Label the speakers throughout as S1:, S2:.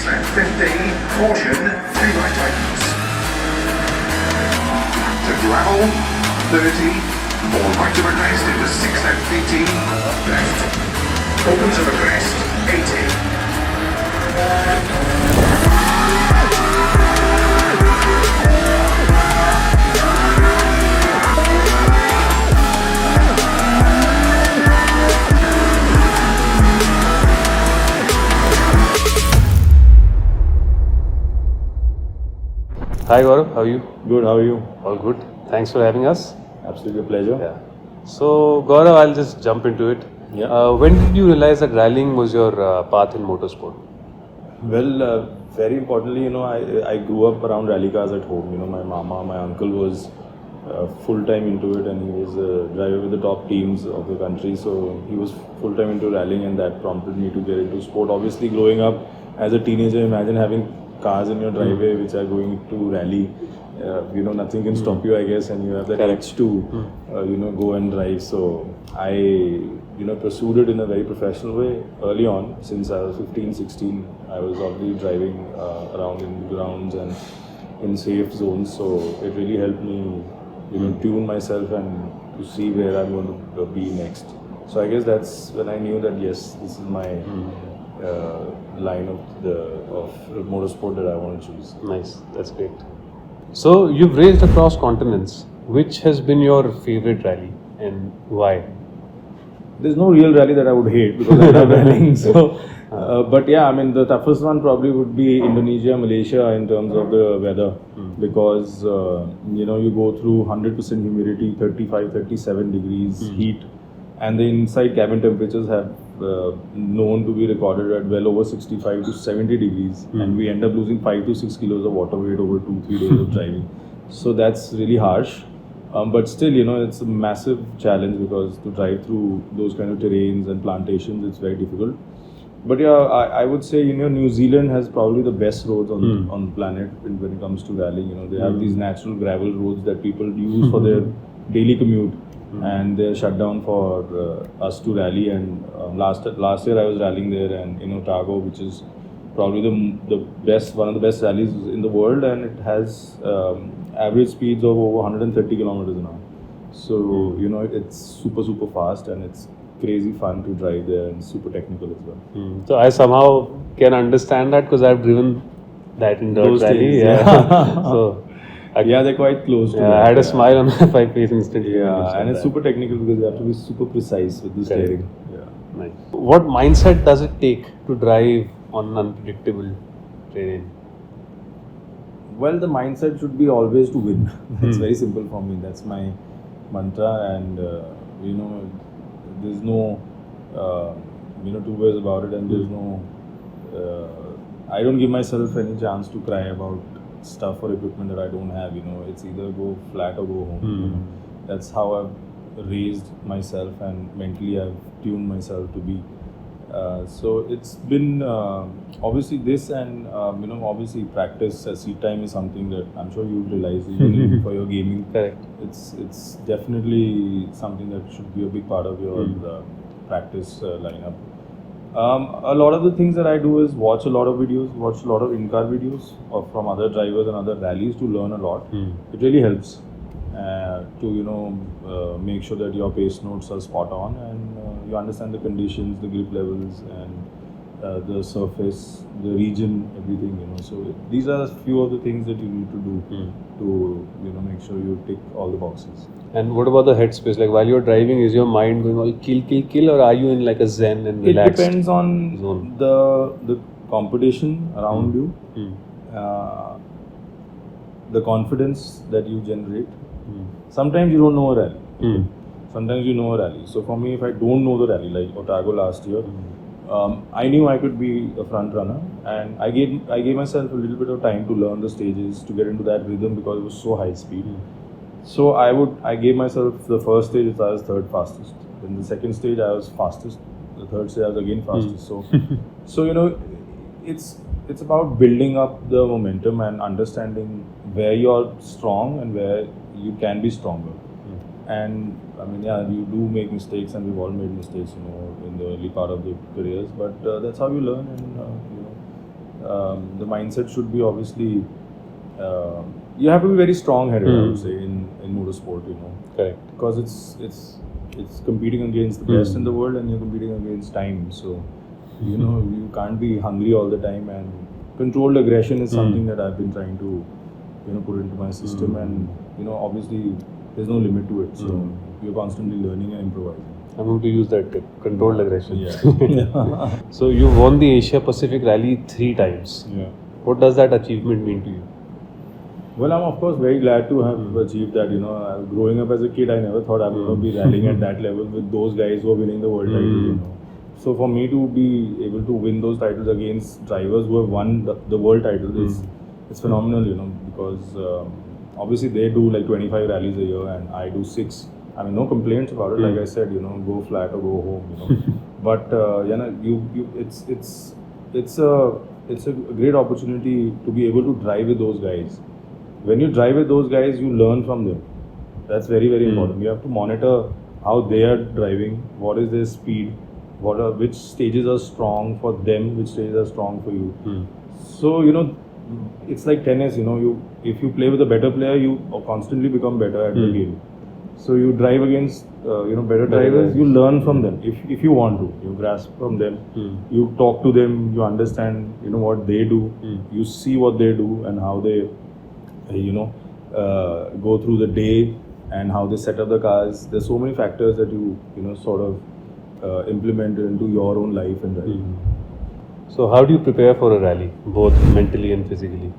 S1: left 50, caution, 3 right tightens. To gravel, 30, more right to crest into 6 left 18, left. Open to the crest, 80.
S2: Hi Gaurav, how are you?
S3: Good, how are you?
S2: All good. Thanks for having us.
S3: Absolutely a pleasure.
S2: Yeah. So Gaurav, I'll just jump into it.
S3: Yeah.
S2: When did you realize that rallying was your path in motorsport?
S3: Well, very importantly, I grew up around rally cars at home. My mama, my uncle was full-time into it, and he was a driver with the top teams of the country. So he was full-time into rallying, and that prompted me to get into sport. Obviously, growing up as a teenager, imagine having cars in your driveway which are going to rally. Nothing can stop you, I guess, and you have that edge to, go and drive. So I, pursued it in a very professional way early on. Since I was 15, 16, I was already driving around in grounds and in safe zones. So it really helped me, tune myself and to see where I'm going to be next. So I guess that's when I knew that yes, this is my line of motorsport that I want to choose.
S2: Nice, that's great. So you've raced across continents. Which has been your favorite rally and why?
S3: There's no real rally that I would hate because I love rallying. So, but yeah, I mean the toughest one probably would be Indonesia, Malaysia in terms of the weather, because you go through 100% humidity, 35, 37 degrees heat, and the inside cabin temperatures have known to be recorded at well over 65 to 70 degrees, and we end up losing 5 to 6 kilos of water weight over 2-3 days of driving. So that's really harsh. But still, it's a massive challenge because to drive through those kind of terrains and plantations, it's very difficult. But yeah, I would say, New Zealand has probably the best roads on the planet when it comes to rallying. They have these natural gravel roads that people use for their daily commute, and they're shut down for us to rally. And last year I was rallying there, and in Otago, which is probably one of the best rallies in the world, and it has average speeds of over 130 kilometers an hour. So it's super fast, and it's crazy fun to drive there, and super technical as well.
S2: So I somehow can understand that because I've driven that in dirt
S3: Those
S2: rally.
S3: days,
S2: Yeah. So
S3: they're quite close to
S2: I had a smile on my face instantly.
S3: Yeah, and it's super technical because you have to be super precise with the steering. Yeah.
S2: Nice. What mindset does it take to drive on unpredictable terrain?
S3: Well, the mindset should be always to win. It's very simple for me. That's my mantra, and there's no two ways about it, and there's no I don't give myself any chance to cry about stuff or equipment that I don't have. It's either go flat or go home. That's how I've raised myself, and mentally I've tuned myself to be. So it's been obviously this, and obviously practice. Seat time is something that I'm sure you realize even for your gaming.
S2: Correct.
S3: It's definitely something that should be a big part of your practice lineup. A lot of the things that I do is watch a lot of videos, watch a lot of in-car videos from other drivers and other rallies to learn a lot. It really helps to make sure that your pace notes are spot on, and you understand the conditions, the grip levels, and the surface, the region, everything. So these are a few of the things that you need to do to make sure you tick all the boxes.
S2: And what about the headspace? Like while you're driving, is your mind going all kill, or are you in like a zen and relaxed?
S3: It depends on
S2: zone?
S3: the competition around you, the confidence that you generate. Sometimes you don't know a rally. Sometimes you know a rally. So for me, if I don't know the rally, like Otago last year, I knew I could be a front runner, and I gave myself a little bit of time to learn the stages, to get into that rhythm because it was so high speed. So I gave myself the first stage I was third fastest. Then the second stage I was fastest. The third stage I was again fastest. So it's about building up the momentum and understanding where you're strong and where you can be stronger. And I mean, you do make mistakes, and we've all made mistakes, in the early part of the careers. But that's how you learn, and the mindset should be obviously, you have to be very strong-headed, I would say, in motorsport,
S2: Correct.
S3: because it's competing against the best in the world, and you're competing against time. So, you can't be hungry all the time, and controlled aggression is something that I've been trying to, put into my system, and obviously there's no limit to it. So you're constantly learning and improvising.
S2: I'm going to use that tip, controlled aggression.
S3: Yeah.
S2: So you won the Asia Pacific Rally 3 times.
S3: Yeah.
S2: What does that achievement mean to you?
S3: Well, I'm of course very glad to have achieved that. Growing up as a kid, I never thought I would be rallying at that level with those guys who are winning the world title. So for me to be able to win those titles against drivers who have won the world title it's phenomenal. Because obviously they do like 25 rallies a year and I do 6. I mean, no complaints about it. Like I said, go flat or go home. But it's a great opportunity to be able to drive with those guys. When you drive with those guys, you learn from them. That's very, very important. You have to monitor how they are driving, what is their speed, which stages are strong for them, which stages are strong for you. So, it's like tennis, if you play with a better player, you constantly become better at the game. So you drive against better drivers, you learn from them if you want to. You grasp from them, you talk to them, you understand what they do, you see what they do and how they go through the day and how they set up the cars. There's so many factors that you sort of implement into your own life and driving.
S2: So how do you prepare for a rally, both mentally and physically?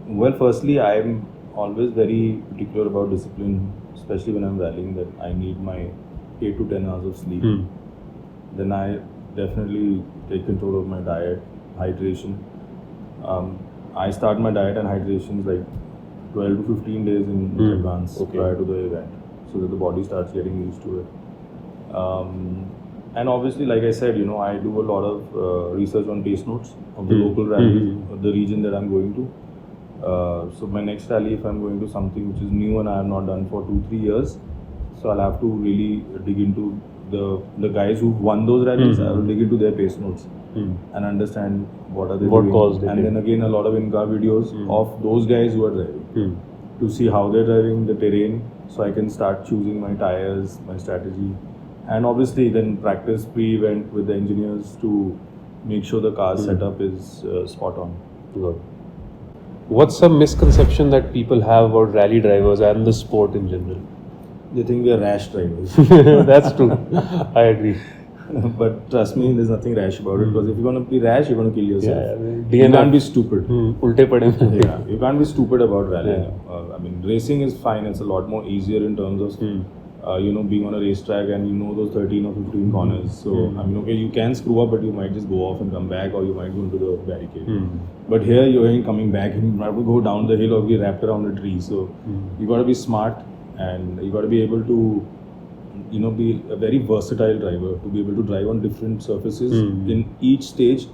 S3: Well, firstly, I'm always very particular about discipline, especially when I'm rallying, that I need my 8 to 10 hours of sleep. Then I definitely take control of my diet, hydration. I start my diet and hydration like 12 to 15 days in advance prior to the event, so that the body starts getting used to it. And obviously, like I said, I do a lot of research on pace notes of the local rallies, of the region that I'm going to. So my next rally, if I'm going to something which is new and I have not done for 2-3 years, so I'll have to really dig into the guys who've won those rallies. I will dig into their pace notes and understand what are they doing.
S2: Caused it.
S3: And then again, a lot of in-car videos of those guys who are driving to see how they're driving, the terrain, so I can start choosing my tires, my strategy. And obviously then practice pre-event with the engineers to make sure the car setup is spot on.
S2: Good. What's some misconception that people have about rally drivers and the sport in general?
S3: They think we are rash drivers.
S2: That's true. I agree.
S3: But trust me, there's nothing rash about it, because if you're going to be rash, you're going to kill yourself.
S2: Yeah,
S3: you can't be stupid.
S2: Ulte pade.
S3: Yeah, you can't be stupid about rallying. I mean, racing is fine. It's a lot more easier in terms of being on a racetrack and those 13 or 15 corners. So I mean, okay, you can screw up, but you might just go off and come back, or you might go into the barricade. But here you're coming back and you have to go down the hill or be wrapped around a tree. So you got to be smart, and you got to be able to be a very versatile driver, to be able to drive on different surfaces in each stage,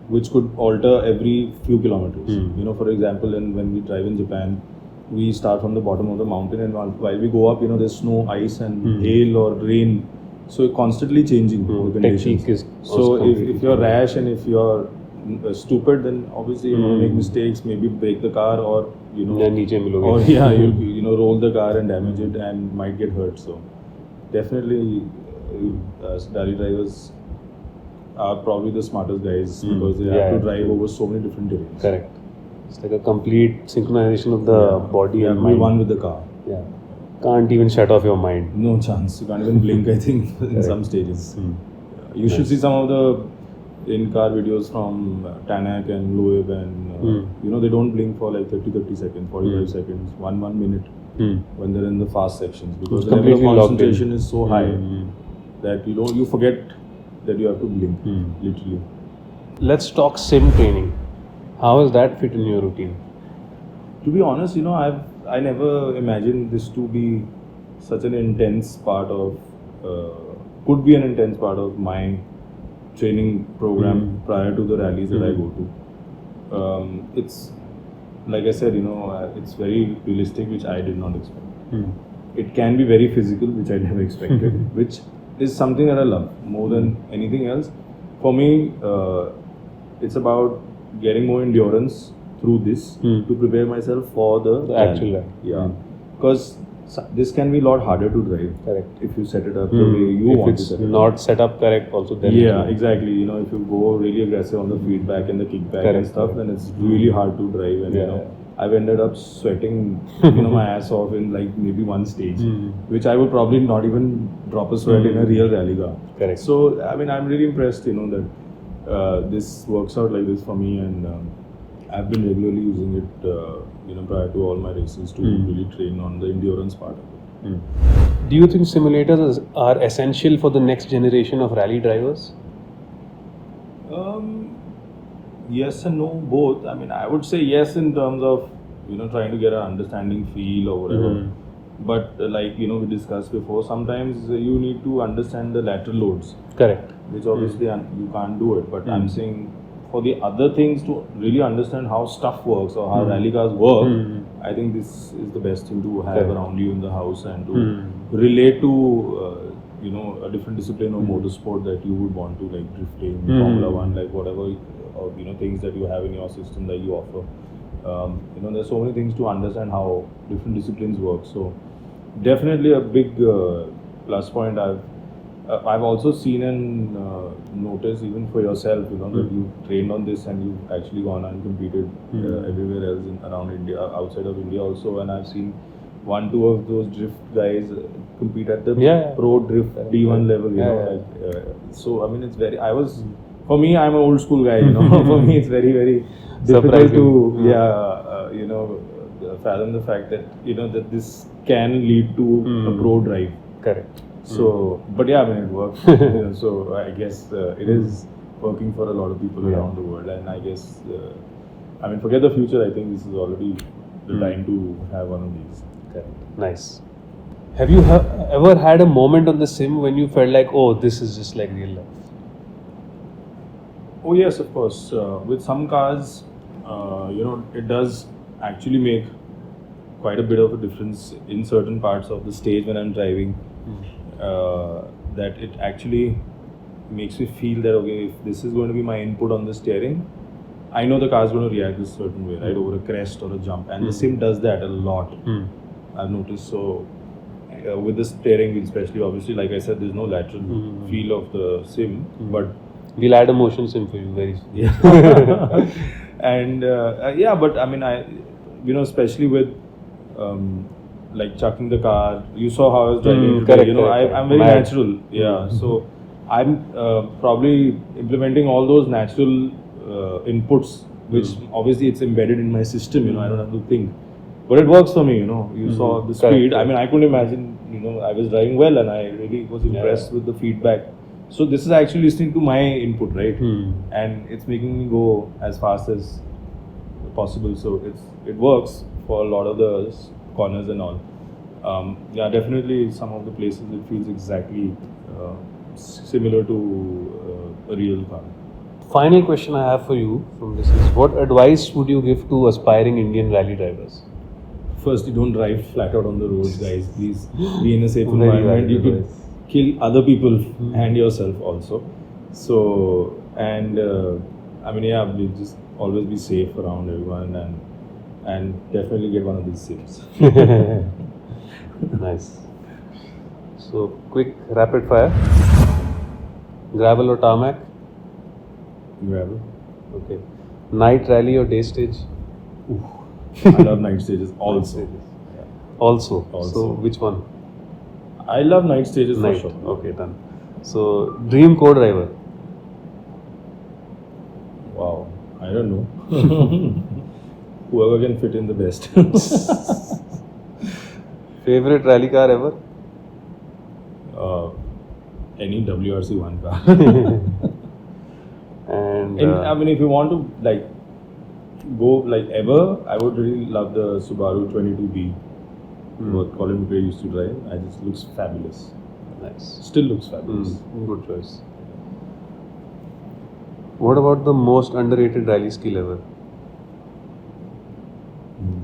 S3: which could alter every few kilometers. For example, when we drive in Japan, we start from the bottom of the mountain, and while we go up, there's snow, ice and hail or rain, so it's constantly changing the conditions. So if you're rash and if you're stupid, then obviously you're going to make mistakes, maybe break the car, or you'll roll the car and damage it and might get hurt. So definitely rally drivers are probably the smartest guys, because they have to drive over so many different terrains.
S2: Correct. It's like a complete synchronization of the body and mind.
S3: One with the car.
S2: Yeah. Can't even shut off your mind.
S3: No chance. You can't even blink, I think, in some stages. You should see some of the in-car videos from Tanak and Loeb, and they don't blink for like 30 seconds, 45 seconds, 1 minute when they're in the fast sections, because the level of concentration is so high that you forget that you have to blink, literally.
S2: Let's talk sim training. How does that fit in your routine?
S3: To be honest, I never imagined this to be such an intense part of, could be an intense part of my training program prior to the rallies that I go to. It's, like I said, it's very realistic, which I did not expect. It can be very physical, which I never expected, which is something that I love more than anything else. For me, it's about getting more endurance through this to prepare myself for the
S2: actual
S3: rally.
S2: rally.
S3: Yeah, because this can be a lot harder to drive.
S2: Correct.
S3: If you set it up the way you
S2: If
S3: want
S2: it's
S3: to set it
S2: not
S3: up.
S2: set up correct, also then.
S3: Yeah, exactly. You know, if you go really aggressive on the feedback and the kickback and
S2: Correct,
S3: stuff, then it's really hard to drive. And you know, I've ended up sweating, my ass off in like maybe one stage, which I would probably not even drop a sweat in a real rally car.
S2: Correct.
S3: So I mean, I'm really impressed, that this works out like this for me, and I've been regularly using it, prior to all my races to really train on the endurance part of it.
S2: Do you think simulators are essential for the next generation of rally drivers?
S3: Yes and no, both. I mean, I would say yes in terms of, trying to get an understanding feel or whatever. But like, we discussed before, sometimes you need to understand the lateral loads.
S2: Correct.
S3: Which obviously you can't do it. But I'm saying for the other things, to really understand how stuff works or how rally cars work, I think this is the best thing to have around you in the house and to relate to, a different discipline of motorsport that you would want to, like drifting, Formula 1, like whatever, or, things that you have in your system that you offer. There's so many things to understand how different disciplines work. So definitely a big plus point. I've also seen and noticed, even for yourself, that you trained on this and you've actually gone and competed everywhere else around India, outside of India also. And I've seen 1-2 of those drift guys compete at the pro drift D1 level. So I mean, it's very. For me, I'm an old school guy. For me, it's very, very difficult to fathom the fact that that this can lead to a pro drive.
S2: Correct.
S3: So, but yeah, I mean, it works. So I guess it is working for a lot of people around the world, and I guess, forget the future. I think this is already the time to have one of these.
S2: Correct. Nice. Have you ever had a moment on the sim when you felt like, oh, this is just like real life?
S3: Oh yes, of course. With some cars, it does actually make quite a bit of a difference in certain parts of the stage when I'm driving. That it actually makes me feel that, okay, if this is going to be my input on the steering, I know the car is going to react a certain way, right, over a crest or a jump, and the sim does that a lot. I've noticed. So with the steering wheel especially, obviously, like I said, there's no lateral feel of the sim, but
S2: we'll add a motion sim for you very soon.
S3: And but I mean, especially with like chucking the car, you saw how I was driving today.
S2: Correct.
S3: I'm very natural. Yeah, so I'm probably implementing all those natural inputs, which obviously it's embedded in my system. I don't have to think, but it works for me. You saw the speed. I mean, I couldn't imagine. I was driving well, and I really was impressed with the feedback. So this is actually listening to my input, right? And it's making me go as fast as possible. So it works for a lot of the corners and all. Definitely some of the places it feels exactly similar to a real car.
S2: Final question I have for you from this is, what advice would you give to aspiring Indian rally drivers?
S3: First, you don't drive flat out on the roads, guys. Please be in a safe environment. You could kill other people and yourself also. So, and we just always be safe around everyone and definitely get one of these sims.
S2: Nice. So, quick rapid fire. Gravel or tarmac?
S3: Gravel.
S2: Okay. Night rally or day stage?
S3: I love night stages also.
S2: Also. So, which one?
S3: I love night stages
S2: Night.
S3: for sure.
S2: Okay, done. So, dream co-driver?
S3: Wow, I don't know. Whoever can fit in the best.
S2: Favorite rally car ever?
S3: Any WRC 1 car.
S2: And
S3: if you want to go ever, I would really love the Subaru 22B. What Colin McRae used to drive. It just looks fabulous.
S2: Nice.
S3: Still looks fabulous.
S2: Good choice. What about the most underrated rally skill ever?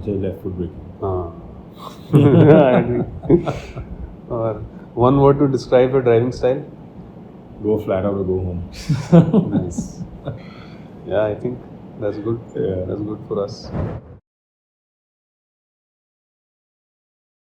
S3: The left foot braking.
S2: I agree. Or one word to describe your driving style?
S3: Go flat out or go home.
S2: Nice. Yeah, I think That's good.
S3: Yeah.
S2: That's good for us.